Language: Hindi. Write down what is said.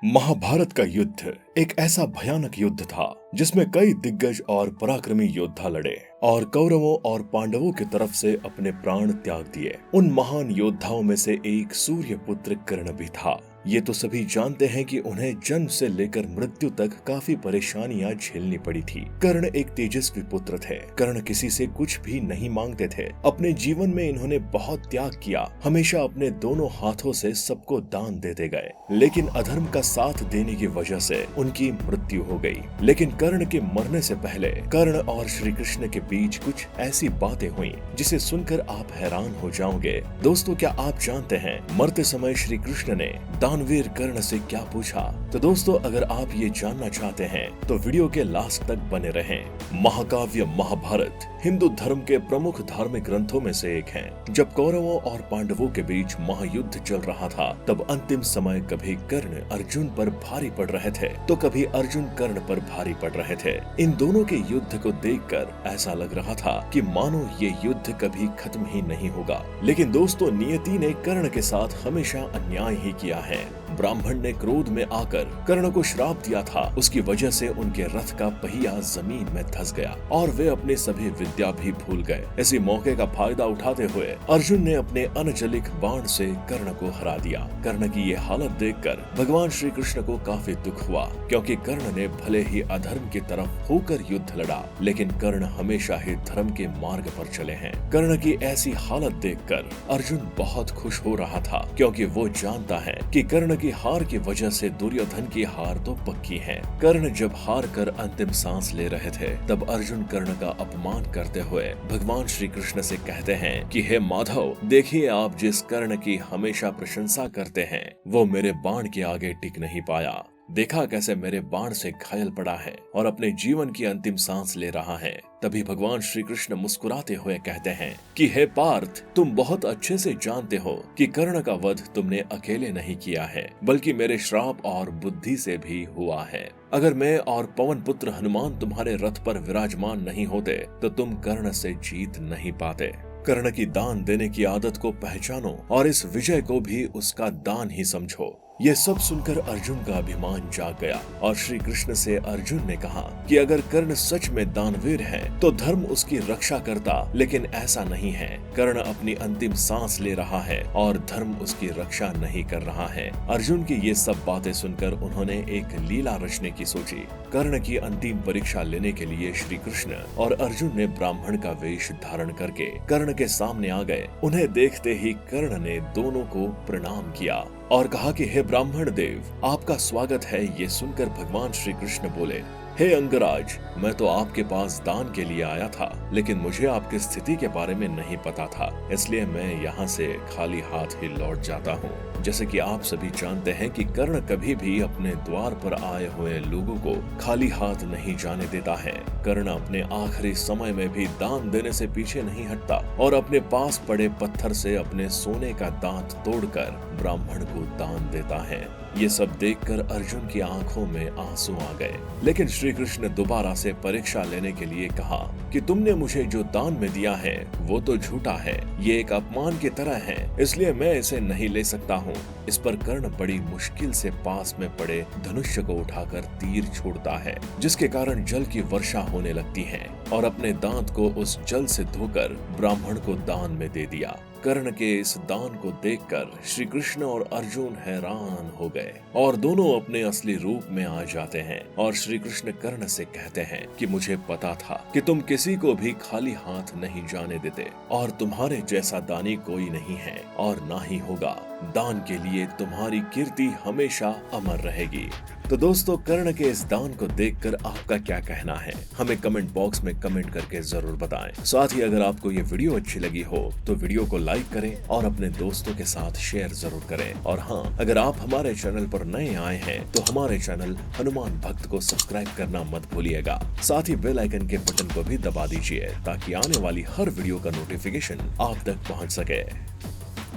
महाभारत का युद्ध एक ऐसा भयानक युद्ध था जिसमें कई दिग्गज और पराक्रमी योद्धा लड़े और कौरवों और पांडवों की तरफ से अपने प्राण त्याग दिए। उन महान योद्धाओं में से एक सूर्य पुत्र कर्ण भी था। ये तो सभी जानते हैं कि उन्हें जन्म से लेकर मृत्यु तक काफी परेशानियां झेलनी पड़ी थी। कर्ण एक तेजस्वी पुत्र थे। कर्ण किसी से कुछ भी नहीं मांगते थे। अपने जीवन में इन्होंने बहुत त्याग किया। हमेशा अपने दोनों हाथों से सबको दान देते गए, लेकिन अधर्म का साथ देने की वजह से उनकी मृत्यु हो गई। लेकिन कर्ण के मरने से पहले कर्ण और श्री कृष्ण के बीच कुछ ऐसी बातें हुई जिसे सुनकर आप हैरान हो जाओगे। दोस्तों, क्या आप जानते हैं मरते समय श्री कृष्ण ने दानवीर कर्ण से क्या पूछा? तो दोस्तों, अगर आप ये जानना चाहते हैं तो वीडियो के लास्ट तक बने रहें। महाकाव्य महाभारत हिंदू धर्म के प्रमुख धार्मिक ग्रंथों में से एक है। जब कौरवों और पांडवों के बीच महायुद्ध चल रहा था, तब अंतिम समय कभी कर्ण अर्जुन पर भारी पड़ रहे थे तो कभी अर्जुन कर्ण पर भारी पड़ रहे थे। इन दोनों के युद्ध को देखकर ऐसा लग रहा था कि मानो ये युद्ध कभी खत्म ही नहीं होगा। लेकिन दोस्तों, नियति ने कर्ण के साथ हमेशा अन्याय ही किया है। ब्राह्मण ने क्रोध में आकर कर्ण को श्राप दिया था। उसकी वजह से उनके रथ का पहिया जमीन में धंस गया और वे अपने सभी विद्या भी भूल गए। इसी मौके का फायदा उठाते हुए अर्जुन ने अपने अनचलित बाण से कर्ण को हरा दिया। कर्ण की ये हालत देखकर भगवान श्री कृष्ण को काफी दुख हुआ, क्योंकि कर्ण ने भले ही अधर्म की तरफ होकर युद्ध लड़ा, लेकिन कर्ण हमेशा ही धर्म के मार्ग पर चले हैं। कर्ण की ऐसी हालत देखकर अर्जुन बहुत खुश हो रहा था, क्योंकि वो जानता है कि कर्ण की हार की वजह से दुर्योधन की हार तो पक्की है। कर्ण जब हार कर अंतिम सांस ले रहे थे, तब अर्जुन कर्ण का अपमान करते हुए भगवान श्री कृष्ण से कहते हैं कि हे माधव, देखिए, आप जिस कर्ण की हमेशा प्रशंसा करते हैं वो मेरे बाण के आगे टिक नहीं पाया। देखा कैसे मेरे बाण से घायल पड़ा है और अपने जीवन की अंतिम सांस ले रहा है। तभी भगवान श्री कृष्ण मुस्कुराते हुए कहते हैं कि हे पार्थ, तुम बहुत अच्छे से जानते हो कि कर्ण का वध तुमने अकेले नहीं किया है, बल्कि मेरे श्राप और बुद्धि से भी हुआ है। अगर मैं और पवन पुत्र हनुमान तुम्हारे रथ पर विराजमान नहीं होते तो तुम कर्ण से जीत नहीं पाते। कर्ण की दान देने की आदत को पहचानो और इस विजय को भी उसका दान ही समझो। ये सब सुनकर अर्जुन का अभिमान जाग गया और श्री कृष्ण से अर्जुन ने कहा कि अगर कर्ण सच में दानवीर है तो धर्म उसकी रक्षा करता, लेकिन ऐसा नहीं है। कर्ण अपनी अंतिम सांस ले रहा है और धर्म उसकी रक्षा नहीं कर रहा है। अर्जुन की ये सब बातें सुनकर उन्होंने एक लीला रचने की सोची। कर्ण की अंतिम परीक्षा लेने के लिए श्री कृष्ण और अर्जुन ने ब्राह्मण का वेश धारण करके कर्ण के सामने आ गए। उन्हें देखते ही कर्ण ने दोनों को प्रणाम किया और कहा कि हे ब्राह्मण देव, आपका स्वागत है। ये सुनकर भगवान श्री कृष्ण बोले, हे अंगराज, मैं तो आपके पास दान के लिए आया था, लेकिन मुझे आपकी स्थिति के बारे में नहीं पता था, इसलिए मैं यहाँ से खाली हाथ ही लौट जाता हूँ। जैसे कि आप सभी जानते हैं कि कर्ण कभी भी अपने द्वार पर आए हुए लोगों को खाली हाथ नहीं जाने देता है। कर्ण अपने आखिरी समय में भी दान देने से पीछे नहीं हटता और अपने पास पड़े पत्थर से अपने सोने का दांत तोड़कर ब्राह्मण को दान देता है। ये सब देखकर अर्जुन की आंखों में आंसू आ गए। लेकिन श्री कृष्ण दोबारा से परीक्षा लेने के लिए कहा कि तुमने मुझे जो दान में दिया है वो तो झूठा है, ये एक अपमान की तरह है, इसलिए मैं इसे नहीं ले सकता हूँ। इस पर कर्ण बड़ी मुश्किल से पास में पड़े धनुष्य को उठाकर तीर छोड़ता है, जिसके कारण जल की वर्षा होने लगती है और अपने दांत को उस जल से धोकर ब्राह्मण को दान में दे दिया। कर्ण के इस दान को देखकर श्री कृष्ण और अर्जुन हैरान हो गए और दोनों अपने असली रूप में आ जाते हैं और श्री कृष्ण कर्ण से कहते हैं कि मुझे पता था कि तुम किसी को भी खाली हाथ नहीं जाने देते और तुम्हारे जैसा दानी कोई नहीं है और ना ही होगा। दान के लिए तुम्हारी कीर्ति हमेशा अमर रहेगी। तो दोस्तों, कर्ण के इस दान को देखकर आपका क्या कहना है, हमें कमेंट बॉक्स में कमेंट करके जरूर बताएं। साथ ही अगर आपको ये वीडियो अच्छी लगी हो तो वीडियो को लाइक करें और अपने दोस्तों के साथ शेयर जरूर करें। और हाँ, अगर आप हमारे चैनल पर नए आए हैं तो हमारे चैनल हनुमान भक्त को सब्सक्राइब करना मत भूलिएगा। साथ ही बेल आइकन के बटन को भी दबा दीजिए ताकि आने वाली हर वीडियो का नोटिफिकेशन आप तक पहुँच सके।